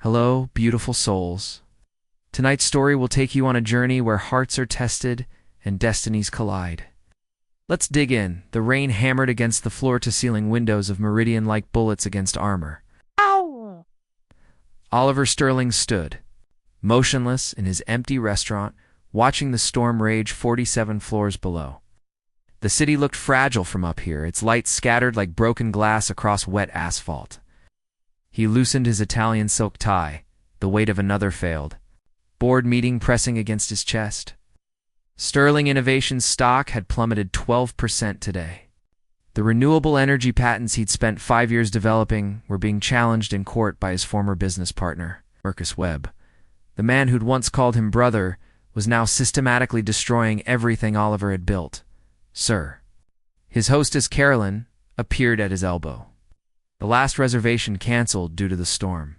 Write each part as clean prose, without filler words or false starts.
Hello, beautiful souls. Tonight's story will take you on a journey where hearts are tested and destinies collide. Let's dig in. The rain hammered against the floor-to-ceiling windows of meridian-like bullets against armor. Ow! Oliver Sterling stood, motionless in his empty restaurant, watching the storm rage 47 floors below. The city looked fragile from up here, its lights scattered like broken glass across wet asphalt. He loosened his Italian silk tie. The weight of another failed. Board meeting pressing against his chest. Sterling Innovations stock had plummeted 12% today. The renewable energy patents he'd spent 5 years developing were being challenged in court by his former business partner, Marcus Webb. The man who'd once called him brother was now systematically destroying everything Oliver had built. Sir. His hostess, Carolyn, appeared at his elbow. The last reservation canceled due to the storm.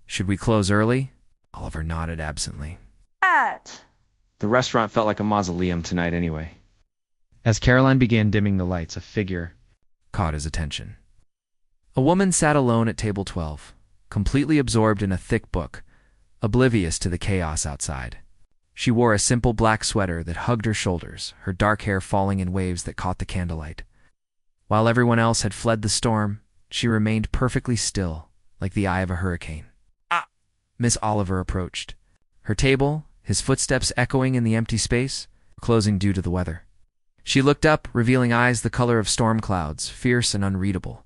Should we close early? Oliver nodded absently. The restaurant felt like a mausoleum tonight anyway. As Caroline began dimming the lights, a figure caught his attention. A woman sat alone at table 12, completely absorbed in a thick book, oblivious to the chaos outside. She wore a simple black sweater that hugged her shoulders, her dark hair falling in waves that caught the candlelight. While everyone else had fled the storm, she remained perfectly still, like the eye of a hurricane. Miss Oliver approached. Her table, his footsteps echoing in the empty space, closing due to the weather. She looked up, revealing eyes the color of storm clouds, fierce and unreadable.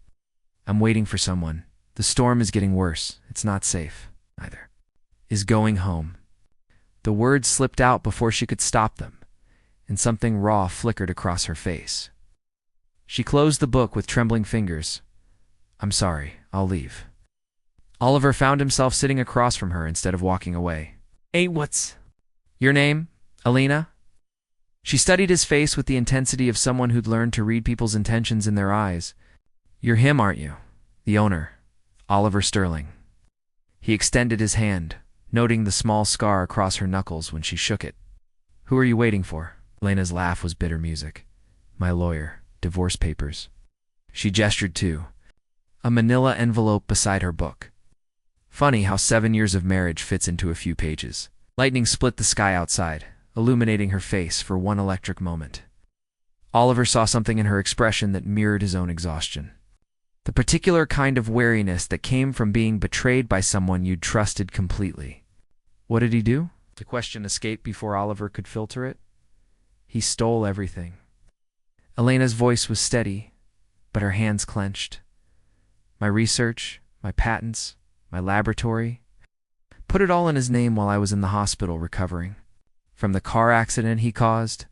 I'm waiting for someone. The storm is getting worse. It's not safe, either. Is going home. The words slipped out before she could stop them, and something raw flickered across her face. She closed the book with trembling fingers. I'm sorry, I'll leave. Oliver found himself sitting across from her instead of walking away. Hey, what's your name, Alina? She studied his face with the intensity of someone who'd learned to read people's intentions in their eyes. You're him, aren't you? The owner, Oliver Sterling. He extended his hand, noting the small scar across her knuckles when she shook it. Who are you waiting for? Elena's laugh was bitter music. My lawyer, divorce papers. She gestured too, a manila envelope beside her book. Funny how 7 years of marriage fits into a few pages. Lightning split the sky outside, illuminating her face for one electric moment. Oliver saw something in her expression that mirrored his own exhaustion. The particular kind of weariness that came from being betrayed by someone you'd trusted completely. What did he do? The question escaped before Oliver could filter it. He stole everything. Elena's voice was steady, but her hands clenched. My research, my patents, my laboratory. Put it all in his name while I was in the hospital recovering. From the car accident he caused.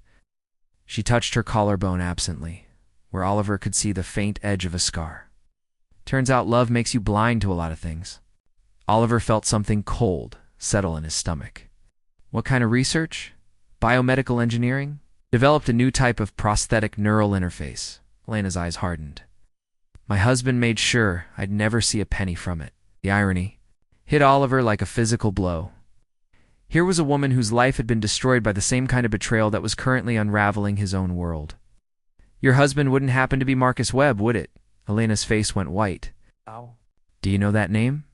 She touched her collarbone absently, where Oliver could see the faint edge of a scar. Turns out love makes you blind to a lot of things. Oliver felt something cold settle in his stomach. What kind of research? Biomedical engineering? Developed a new type of prosthetic neural interface. Elena's eyes hardened. My husband made sure I'd never see a penny from it. The irony hit Oliver like a physical blow. Here was a woman whose life had been destroyed by the same kind of betrayal that was currently unraveling his own world. Your husband wouldn't happen to be Marcus Webb, would it? Elena's face went white. Ow. Do you know that name?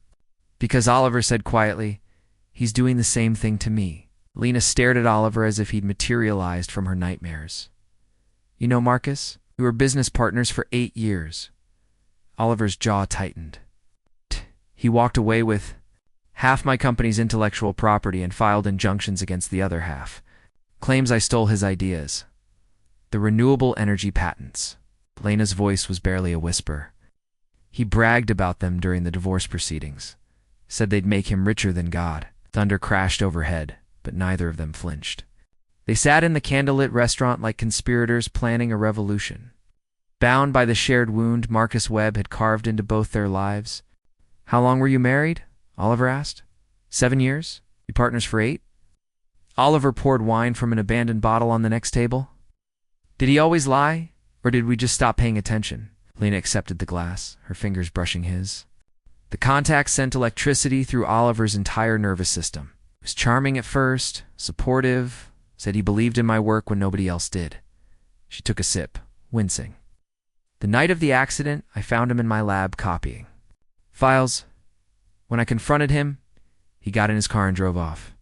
Because Oliver said quietly, he's doing the same thing to me. Lena stared at Oliver as if he'd materialized from her nightmares. You know Marcus? We were business partners for 8 years. Oliver's jaw tightened. He walked away with half my company's intellectual property and filed injunctions against the other half. Claims I stole his ideas. The renewable energy patents. Lena's voice was barely a whisper. He bragged about them during the divorce proceedings. Said they'd make him richer than God. Thunder crashed overhead, but neither of them flinched. They sat in the candlelit restaurant like conspirators planning a revolution. Bound by the shared wound Marcus Webb had carved into both their lives. How long were you married? Oliver asked. 7 years? You partners for 8? Oliver poured wine from an abandoned bottle on the next table. Did he always lie, or did we just stop paying attention? Lena accepted the glass, her fingers brushing his. The contact sent electricity through Oliver's entire nervous system. He was charming at first, supportive, said he believed in my work when nobody else did. She took a sip, wincing. The night of the accident, I found him in my lab copying files. When I confronted him, He got in his car and drove off.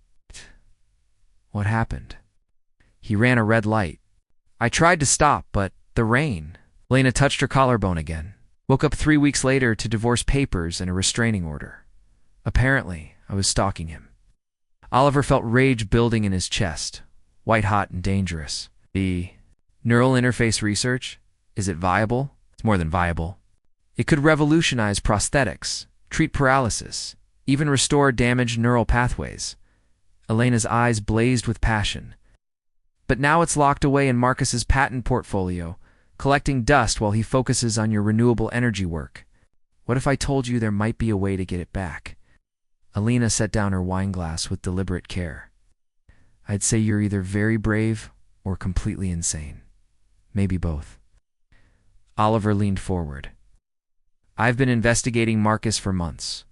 What happened? He ran a red light. I tried to stop, but the rain. Elena touched her collarbone again. Woke up 3 weeks later to divorce papers and a restraining order. Apparently, I was stalking him. Oliver felt rage building in his chest, white-hot and dangerous. The neural interface research? Is it viable? It's more than viable. It could revolutionize prosthetics, treat paralysis, even restore damaged neural pathways. Elena's eyes blazed with passion. But now it's locked away in Marcus's patent portfolio, collecting dust while he focuses on your renewable energy work. What if I told you there might be a way to get it back? Elena set down her wine glass with deliberate care. I'd say you're either very brave or completely insane. Maybe both. Oliver leaned forward. I've been investigating Marcus for months.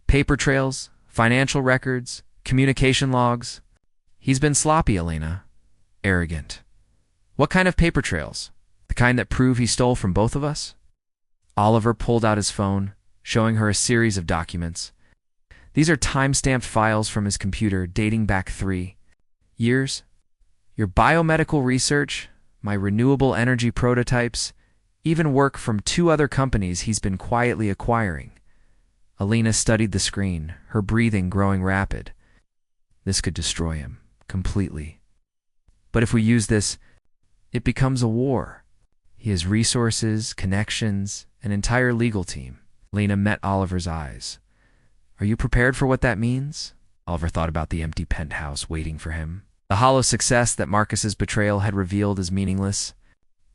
Paper trails, financial records, communication logs. He's been sloppy, Elena. Arrogant. What kind of paper trails? The kind that prove he stole from both of us? Oliver pulled out his phone, showing her a series of documents. These are time-stamped files from his computer dating back 3 years. Your biomedical research, my renewable energy prototypes, even work from 2 other companies he's been quietly acquiring. Elena studied the screen, her breathing growing rapid. This could destroy him, completely. But if we use this, it becomes a war. He has resources, connections, an entire legal team. Elena met Oliver's eyes. Are you prepared for what that means? Oliver thought about the empty penthouse waiting for him. The hollow success that Marcus's betrayal had revealed as meaningless.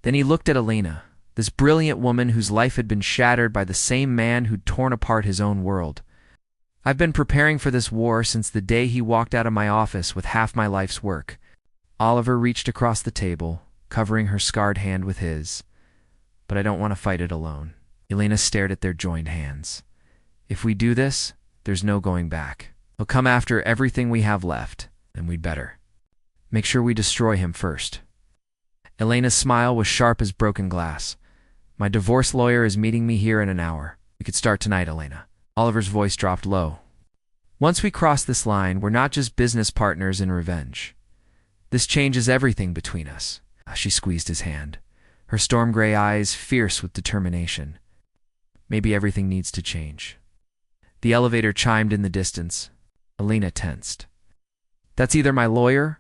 Then he looked at Elena, this brilliant woman whose life had been shattered by the same man who'd torn apart his own world. I've been preparing for this war since the day he walked out of my office with half my life's work. Oliver reached across the table, covering her scarred hand with his. But I don't want to fight it alone. Elena stared at their joined hands. If we do this, there's no going back. He'll come after everything we have left, and we'd better make sure we destroy him first. Elena's smile was sharp as broken glass. My divorce lawyer is meeting me here in an hour. We could start tonight, Elena. Oliver's voice dropped low. Once we cross this line, we're not just business partners in revenge. This changes everything between us. She squeezed his hand, her storm gray eyes fierce with determination. Maybe everything needs to change. The elevator chimed in the distance. Elena tensed. That's either my lawyer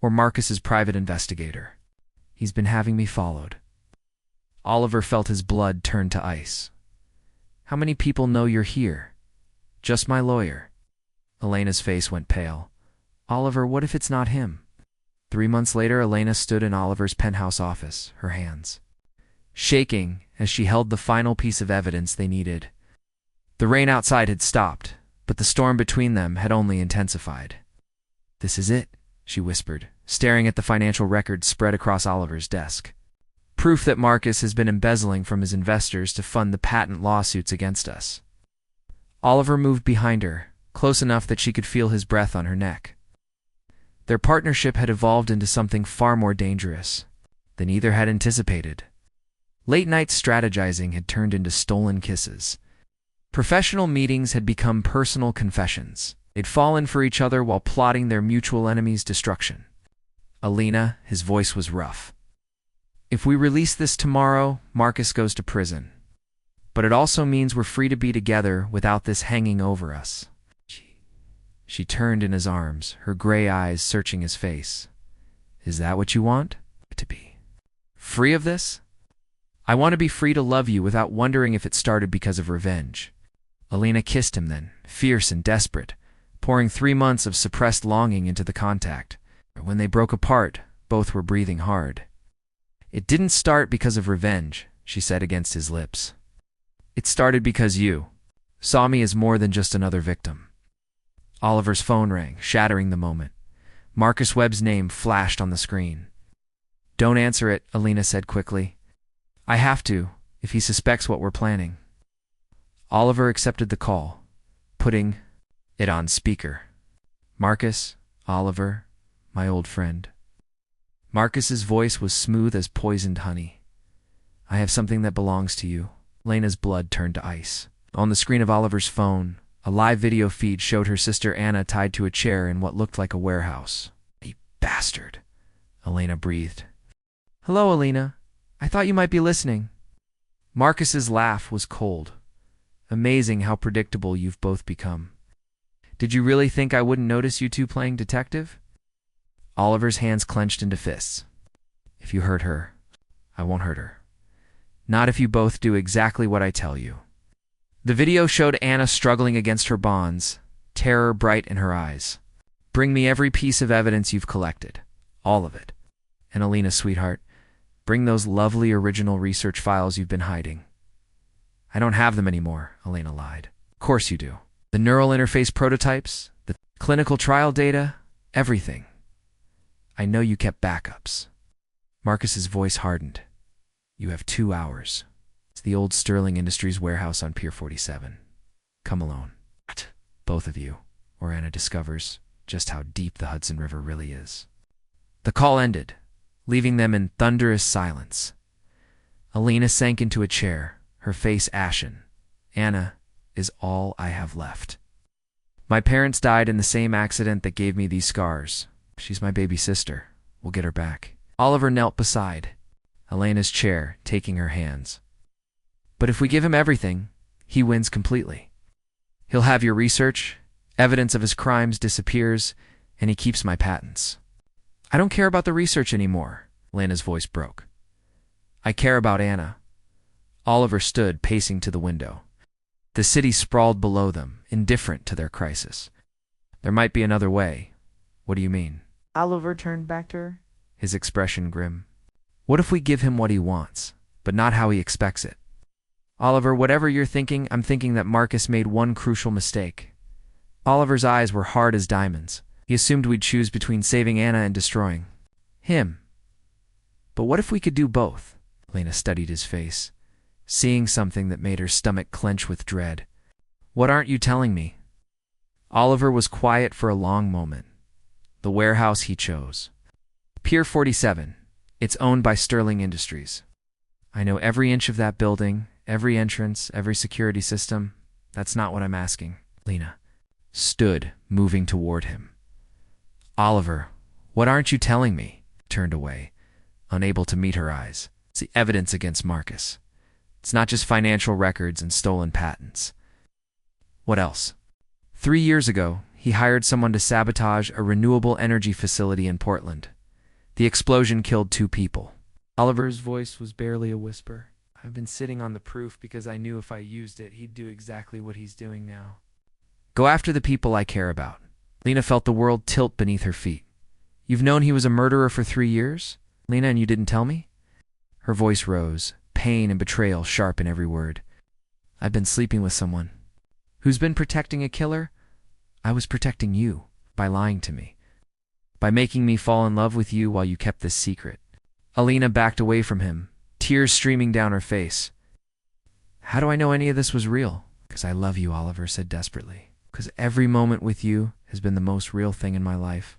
or Marcus's private investigator. He's been having me followed. Oliver felt his blood turn to ice. How many people know you're here? Just my lawyer. Elena's face went pale. Oliver, what if it's not him? 3 months later, Elena stood in Oliver's penthouse office, her hands shaking as she held the final piece of evidence they needed. The rain outside had stopped, but the storm between them had only intensified. This is it, she whispered, staring at the financial records spread across Oliver's desk. Proof that Marcus has been embezzling from his investors to fund the patent lawsuits against us. Oliver moved behind her, close enough that she could feel his breath on her neck. Their partnership had evolved into something far more dangerous than either had anticipated. Late-night strategizing had turned into stolen kisses. Professional meetings had become personal confessions. They'd fallen for each other while plotting their mutual enemy's destruction. Elena, his voice was rough. If we release this tomorrow, Marcus goes to prison. But it also means we're free to be together without this hanging over us. She turned in his arms, her gray eyes searching his face. Is that what you want? To be free of this? I want to be free to love you without wondering if it started because of revenge. Elena kissed him then, fierce and desperate, pouring 3 months of suppressed longing into the contact. When they broke apart, both were breathing hard. It didn't start because of revenge, she said against his lips. It started because you saw me as more than just another victim. Oliver's phone rang, shattering the moment. Marcus Webb's name flashed on the screen. Don't answer it, Elena said quickly. I have to, if he suspects what we're planning. Oliver accepted the call, putting it on speaker. Marcus, Oliver, my old friend. Marcus's voice was smooth as poisoned honey. I have something that belongs to you. Elena's blood turned to ice. On the screen of Oliver's phone, A live video feed showed her sister Anna tied to a chair in what looked like a warehouse. "You bastard," Elena breathed. "Hello, Elena. I thought you might be listening." Marcus's laugh was cold. "Amazing how predictable you've both become. Did you really think I wouldn't notice you two playing detective?" Oliver's hands clenched into fists. "If you hurt her, I won't hurt her. Not if you both do exactly what I tell you." The video showed Anna struggling against her bonds, terror bright in her eyes. "Bring me every piece of evidence you've collected. All of it. And Elena, sweetheart, bring those lovely original research files you've been hiding." "I don't have them anymore," Elena lied. "Of course you do. The neural interface prototypes, the clinical trial data, everything. I know you kept backups." Marcus's voice hardened. "You have 2 hours. It's the old Sterling Industries warehouse on Pier 47. Come alone. Both of you, or Anna discovers just how deep the Hudson River really is." The call ended, leaving them in thunderous silence. Elena sank into a chair, her face ashen. "Anna is all I have left. My parents died in the same accident that gave me these scars. She's my baby sister. We'll get her back." Oliver knelt beside Elena's chair, taking her hands. "But if we give him everything, he wins completely. He'll have your research, evidence of his crimes disappears, and he keeps my patents." "I don't care about the research anymore," Elena's voice broke. "I care about Anna." Oliver stood, pacing to the window. The city sprawled below them, indifferent to their crisis. "There might be another way." "What do you mean?" Oliver turned back to her, his expression grim. "What if we give him what he wants, but not how he expects it?" "Oliver, whatever you're thinking, I'm thinking that Marcus made one crucial mistake." Oliver's eyes were hard as diamonds. He assumed we'd choose between saving Anna and destroying him. "But what if we could do both?" Elena studied his face, seeing something that made her stomach clench with dread. "What aren't you telling me?" Oliver was quiet for a long moment. The warehouse he chose. Pier 47. It's owned by Sterling Industries. I know every inch of that building, every entrance, every security system. That's not what I'm asking." Lena stood, moving toward him. "Oliver, what aren't you telling me?" Turned away, unable to meet her eyes. "It's the evidence against Marcus. It's not just financial records and stolen patents." "What else?" 3 years ago, he hired someone to sabotage a renewable energy facility in Portland. The explosion killed 2 people. Oliver's voice was barely a whisper. "I've been sitting on the proof because I knew if I used it, he'd do exactly what he's doing now." "Go after the people I care about." Lena felt the world tilt beneath her feet. "You've known he was a murderer for 3 years, Lena, and you didn't tell me?" Her voice rose, pain and betrayal sharp in every word. "I've been sleeping with someone." "Who's been protecting a killer?" "I was protecting you by lying to me, by making me fall in love with you while you kept this secret." Elena backed away from him, tears streaming down her face. "How do I know any of this was real?" "'Cause I love you," Oliver said desperately. "'Cause every moment with you has been the most real thing in my life."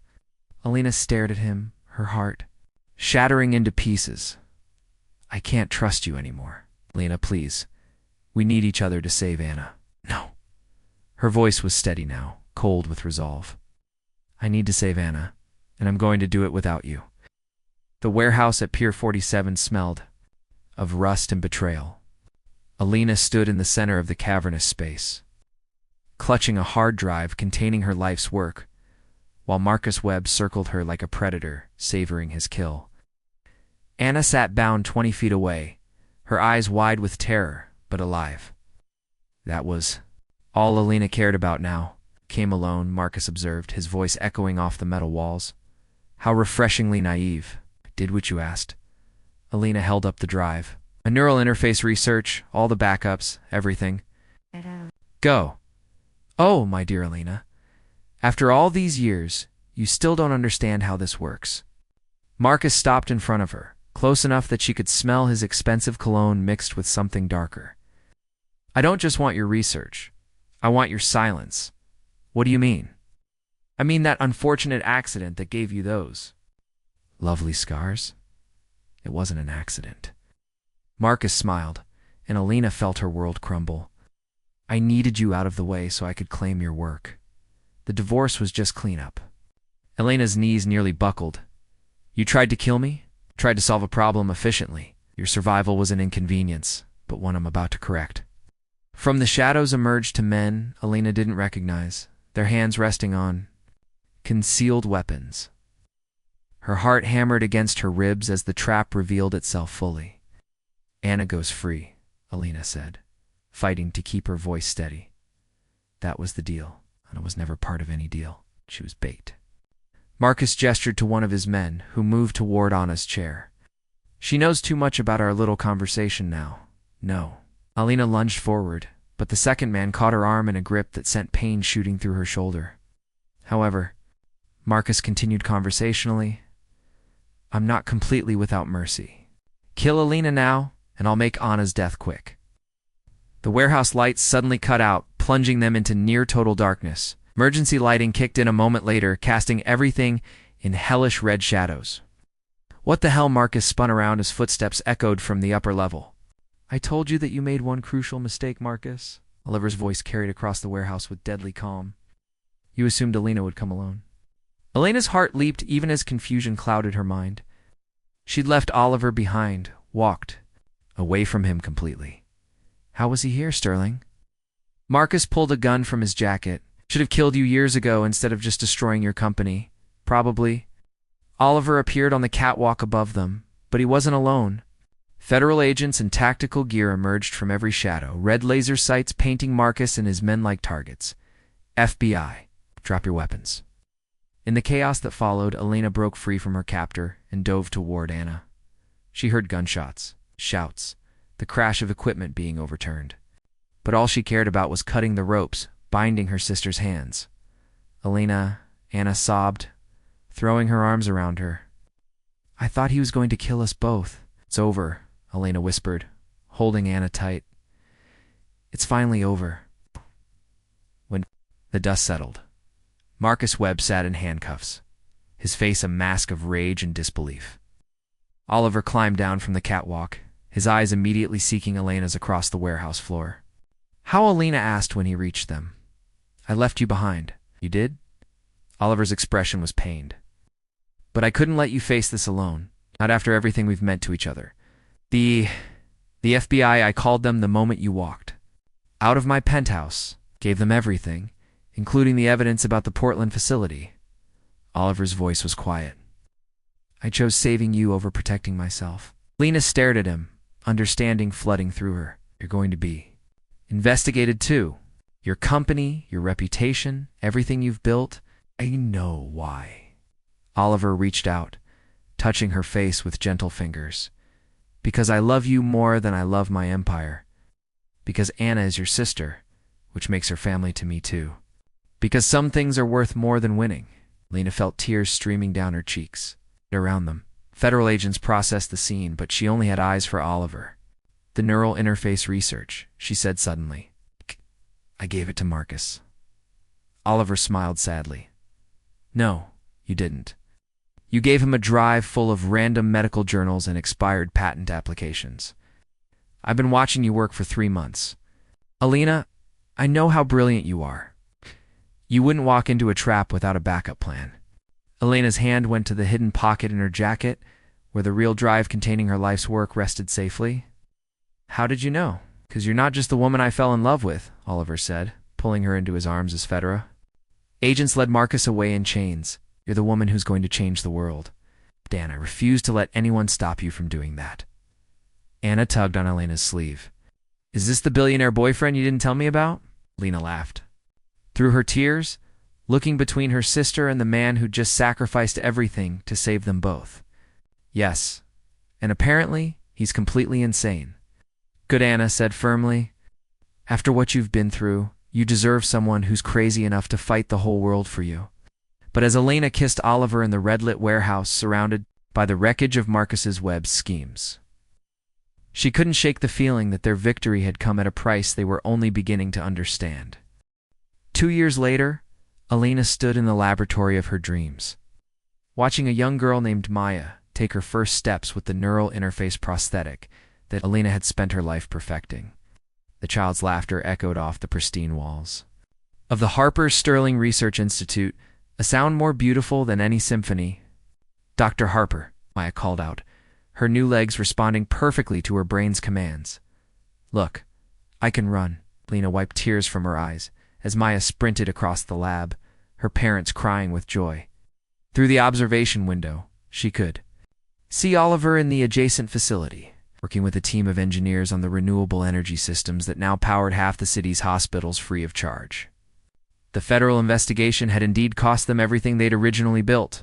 Elena stared at him, her heart shattering into pieces. "I can't trust you anymore. Lena, please. We need each other to save Anna." "No." Her voice was steady now, cold with resolve. "I need to save Anna, and I'm going to do it without you." The warehouse at Pier 47 smelled of rust and betrayal. Elena stood in the center of the cavernous space, clutching a hard drive containing her life's work, while Marcus Webb circled her like a predator, savoring his kill. Anna sat bound 20 feet away, her eyes wide with terror, but alive. That was all Elena cared about now. "Came alone," Marcus observed, his voice echoing off the metal walls. "How refreshingly naive. Did what you asked." Elena held up the drive. "A neural interface research, all the backups, everything." "Go." "Oh, my dear Elena. After all these years, you still don't understand how this works." Marcus stopped in front of her, close enough that she could smell his expensive cologne mixed with something darker. "I don't just want your research. I want your silence." "What do you mean?" "I mean that unfortunate accident that gave you those lovely scars. It wasn't an accident." Marcus smiled, and Elena felt her world crumble. I needed you out of the way so I could claim your work. The divorce was just cleanup. Elena's knees nearly buckled. You tried to kill me? Tried to solve a problem efficiently. Your survival was an inconvenience, but one I'm about to correct. From the shadows emerged two men Elena didn't recognize, their hands resting on concealed weapons. Her heart hammered against her ribs as the trap revealed itself fully. Anna goes free, Elena said, fighting to keep her voice steady. That was the deal. Anna was never part of any deal. She was bait. Marcus gestured to one of his men, who moved toward Anna's chair. She knows too much about our little conversation now. No. Elena lunged forward, but the second man caught her arm in a grip that sent pain shooting through her shoulder. However, Marcus continued conversationally, I'm not completely without mercy. Kill Elena now, and I'll make Anna's death quick. The warehouse lights suddenly cut out, plunging them into near-total darkness. Emergency lighting kicked in a moment later, casting everything in hellish red shadows. What the hell? Marcus spun around as footsteps echoed from the upper level. I told you that you made one crucial mistake, Marcus. Oliver's voice carried across the warehouse with deadly calm. You assumed Elena would come alone. Elena's heart leaped even as confusion clouded her mind. She'd left Oliver behind, walked away from him completely. How was he here, Sterling? Marcus pulled a gun from his jacket. Should have killed you years ago instead of just destroying your company. Probably. Oliver appeared on the catwalk above them, but he wasn't alone. Federal agents in tactical gear emerged from every shadow, red laser sights painting Marcus and his men like targets. FBI, drop your weapons. In the chaos that followed, Elena broke free from her captor and dove toward Anna. She heard gunshots, shouts, the crash of equipment being overturned. But all she cared about was cutting the ropes, binding her sister's hands. Anna sobbed, throwing her arms around her. I thought he was going to kill us both. It's over, Elena whispered, holding Anna tight. It's finally over. When the dust settled, Marcus Webb sat in handcuffs, his face a mask of rage and disbelief. Oliver climbed down from the catwalk, his eyes immediately seeking Elena's across the warehouse floor. How? Elena asked when he reached them. I left you behind. You did? Oliver's expression was pained. But I couldn't let you face this alone, not after everything we've meant to each other. The FBI, I called them the moment you walked. Out of my penthouse, gave them everything, including the evidence about the Portland facility. Oliver's voice was quiet. I chose saving you over protecting myself. Lena stared at him, understanding flooding through her. You're going to be investigated too. Your company, your reputation, everything you've built. I know why. Oliver reached out, touching her face with gentle fingers. Because I love you more than I love my empire. Because Anna is your sister, which makes her family to me too. Because some things are worth more than winning. Lena felt tears streaming down her cheeks. Around them, federal agents processed the scene, but she only had eyes for Oliver. The neural interface research, she said suddenly. I gave it to Marcus. Oliver smiled sadly. No, you didn't. You gave him a drive full of random medical journals and expired patent applications. I've been watching you work for 3 months. Elena, I know how brilliant you are. You wouldn't walk into a trap without a backup plan. Elena's hand went to the hidden pocket in her jacket, where the real drive containing her life's work rested safely. How did you know? 'Cause you're not just the woman I fell in love with, Oliver said, pulling her into his arms as Fedra. Agents led Marcus away in chains. You're the woman who's going to change the world. Dan, I refuse to let anyone stop you from doing that. Anna tugged on Elena's sleeve. Is this the billionaire boyfriend you didn't tell me about? Lena laughed. Through her tears, looking between her sister and the man who'd just sacrificed everything to save them both. Yes, and apparently he's completely insane. Good, Anna said firmly. After what you've been through, you deserve someone who's crazy enough to fight the whole world for you. But as Elena kissed Oliver in the red-lit warehouse surrounded by the wreckage of Marcus's Webb's schemes, she couldn't shake the feeling that their victory had come at a price they were only beginning to understand. 2 years later, Elena stood in the laboratory of her dreams, watching a young girl named Maya take her first steps with the neural interface prosthetic that Elena had spent her life perfecting. The child's laughter echoed off the pristine walls of the Harper Sterling Research Institute, a sound more beautiful than any symphony. "Dr. Harper," Maya called out, her new legs responding perfectly to her brain's commands. "Look, I can run." Lena wiped tears from her eyes as Maya sprinted across the lab, her parents crying with joy. Through the observation window, she could see Oliver in the adjacent facility, working with a team of engineers on the renewable energy systems that now powered half the city's hospitals free of charge. The federal investigation had indeed cost them everything they'd originally built.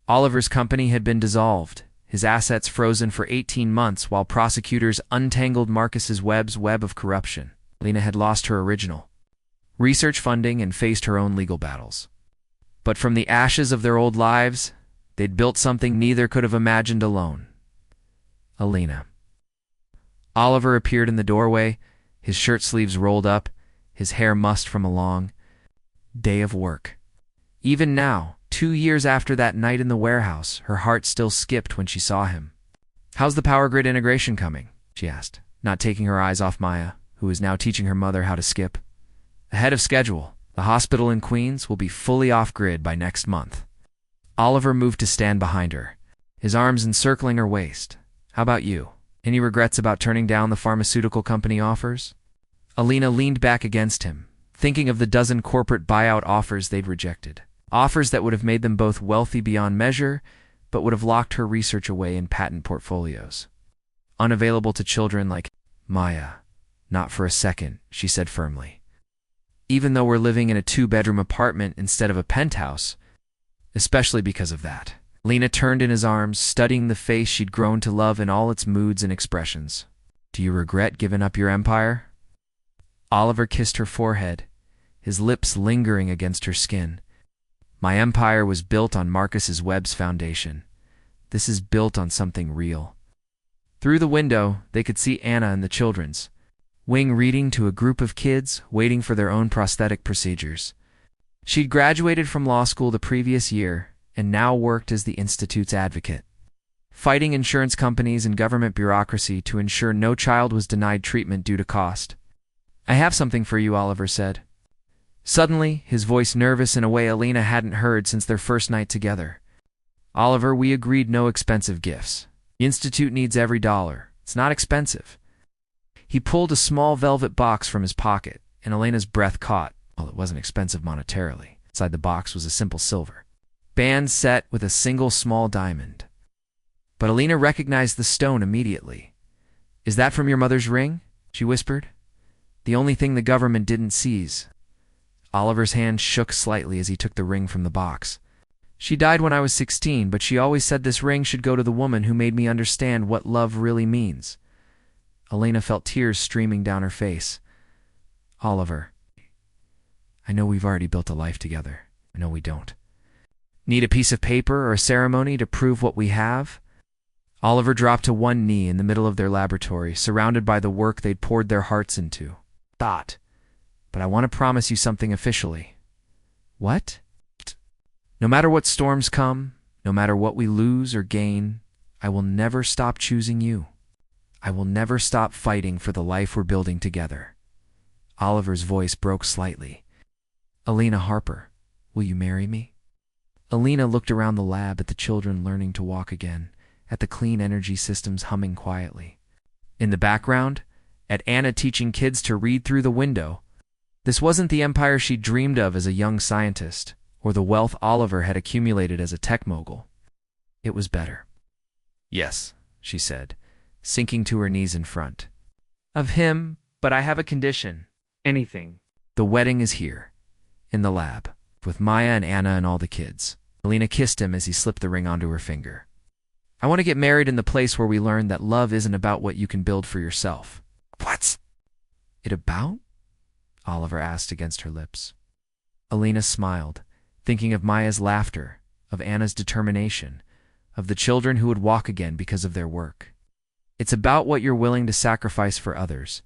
Oliver's company had been dissolved, his assets frozen for 18 months while prosecutors untangled Marcus's web of corruption. Lena had lost her original research funding and faced her own legal battles. But from the ashes of their old lives, they'd built something neither could have imagined alone. Alina. Oliver appeared in the doorway, his shirt sleeves rolled up, his hair mussed from a long day of work. Even now, 2 years after that night in the warehouse, her heart still skipped when she saw him. "How's the power grid integration coming?" she asked, not taking her eyes off Maya, who was now teaching her mother how to skip. "Ahead of schedule. The hospital in Queens will be fully off-grid by next month." Oliver moved to stand behind her, his arms encircling her waist. "How about you? Any regrets about turning down the pharmaceutical company offers?" Alina leaned back against him, thinking of the dozen corporate buyout offers they'd rejected. Offers that would have made them both wealthy beyond measure, but would have locked her research away in patent portfolios. Unavailable to children like Maya. "Not for a second," she said firmly. "Even though we're living in a 2-bedroom apartment instead of a penthouse, especially because of that." Lena turned in his arms, studying the face she'd grown to love in all its moods and expressions. "Do you regret giving up your empire?" Oliver kissed her forehead, his lips lingering against her skin. "My empire was built on Marcus's web's foundation. This is built on something real." Through the window, they could see Anna and the children's wing reading to a group of kids waiting for their own prosthetic procedures. She'd graduated from law school the previous year and now worked as the Institute's advocate, fighting insurance companies and government bureaucracy to ensure no child was denied treatment due to cost. "I have something for you," Oliver said. Suddenly, his voice nervous in a way Alina hadn't heard since their first night together. "Oliver, we agreed no expensive gifts. The Institute needs every dollar. It's not expensive." He pulled a small velvet box from his pocket, and Elena's breath caught. Well, it wasn't expensive monetarily. Inside the box was a simple silver band set with a single small diamond. But Alina recognized the stone immediately. "Is that from your mother's ring?" she whispered. "The only thing the government didn't seize." Oliver's hand shook slightly as he took the ring from the box. "She died when I was 16, but she always said this ring should go to the woman who made me understand what love really means." Alina felt tears streaming down her face. "Oliver, I know we've already built a life together. I know we don't. Need a piece of paper or a ceremony to prove what we have?" Oliver dropped to one knee in the middle of their laboratory, surrounded by the work they'd poured their hearts into. "Thought. But I want to promise you something officially." "What?" "No matter what storms come, no matter what we lose or gain, I will never stop choosing you. I will never stop fighting for the life we're building together." Oliver's voice broke slightly. "Alina Harper, will you marry me?" Alina looked around the lab at the children learning to walk again, at the clean energy systems humming quietly. In the background, at Anna teaching kids to read through the window. This wasn't the empire she dreamed of as a young scientist, or the wealth Oliver had accumulated as a tech mogul. It was better. "Yes," she said, sinking to her knees in front of him, "but I have a condition. Anything." "The wedding is here, in the lab, with Maya and Anna and all the kids." Alina kissed him as he slipped the ring onto her finger. "I want to get married in the place where we learn that love isn't about what you can build for yourself." "What's it about?" Oliver asked against her lips. Alina smiled, thinking of Maya's laughter, of Anna's determination, of the children who would walk again because of their work. "It's about what you're willing to sacrifice for others."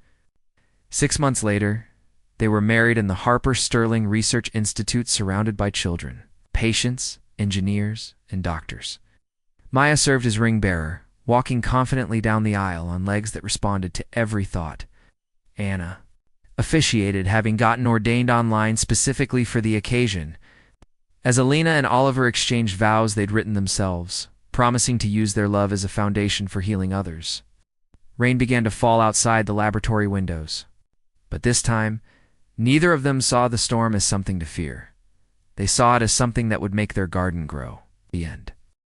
6 months later, they were married in the Harper Sterling Research Institute, surrounded by children, patients, engineers, and doctors. Maya served as ring bearer, walking confidently down the aisle on legs that responded to every thought. Anna officiated, having gotten ordained online specifically for the occasion. As Alina and Oliver exchanged vows they'd written themselves, promising to use their love as a foundation for healing others. Rain began to fall outside the laboratory windows. But this time, neither of them saw the storm as something to fear. They saw it as something that would make their garden grow. The end.